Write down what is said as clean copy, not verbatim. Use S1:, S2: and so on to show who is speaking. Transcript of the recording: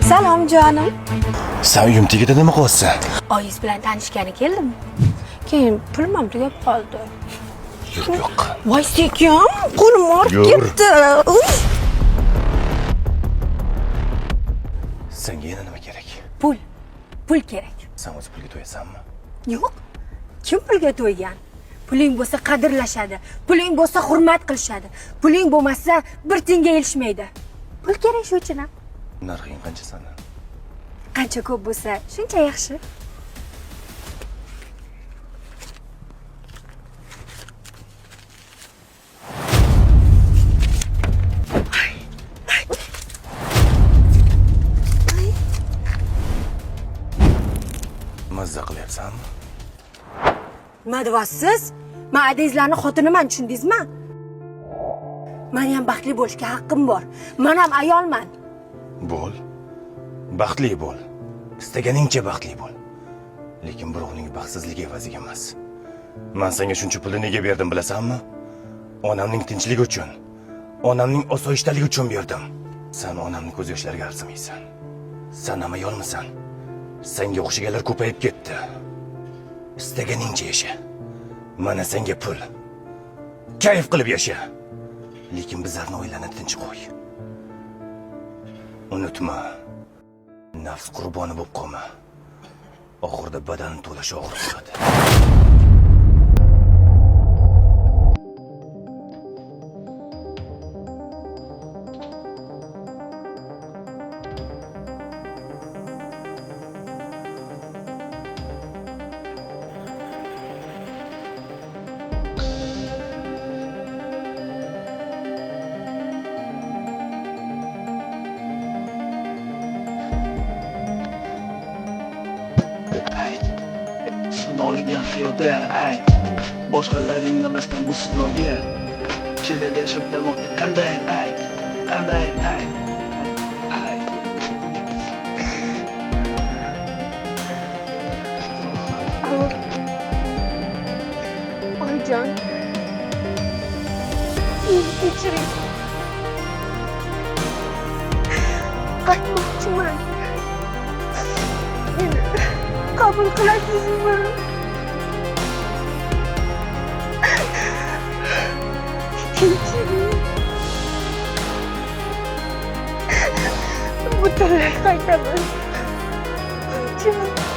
S1: Salom jonim.
S2: Sen uyum tegida nima qilyapsan?
S1: Oyingiz bilan tanishgani keldim. Keyin pulim tugab qoldi.
S2: Yo'q.
S1: Voy sekin, qo'lim og'rib ketdi.
S2: Senga yana nima kerak?
S1: Pul. Pul kerak.
S2: Sen o'zi pulga to'yasanmi?
S1: Yo'q. Kim pulga to'ygan? Puling bo'lsa qadrlashadi. Puling bo'lsa hurmat qilishadi. Puling bo'lmasa bir tiyinga elishmaydi. Pul kerak shu uchun ham.
S2: Narxing qancha sani?
S1: Qancha ko'p bo'lsa, shuncha yaxshi.
S2: Mazza qilyapsanmi?
S1: Nima deyapsiz? Men adangizlarning xotiniman, tushundingizmi? Men ham baxtli bo'lishga haqqim bor. Men ham ayolman.
S2: Bo'l. Baxtli bo'l. Istaganingcha baxtli bo'l. Lekin birovning baxtsizligi evaziga emas. Men senga shuncha pulni nega berdim bilasanmi? Onamning tinchligi uchun, onamning osoyishtaligi uchun berdim. Sen onamning ko'z yoshlariga arzimaysan. Sen ham ayolmisan? Senga o'xshaganlar ko'payib ketdi. Istaganingcha yasha. Mana senga pul. Kayf qilib yasha. Lekin bizlarni o'ylanib tinch qo'y. Unutma. Nafs qurboni bo'lib qolma. Oxirida badan to'lash og'ir bo'ladi.
S3: Sinolgan hayotda ay boshqalarning nimasdan bu sinovga chelak yashab damoqqa qanday ay
S1: Oyijon. Kechiring. Qaytmoqchiman. Meni qabul qilasizmi? Kechiring. Butunlay qaytaman. Oyijon.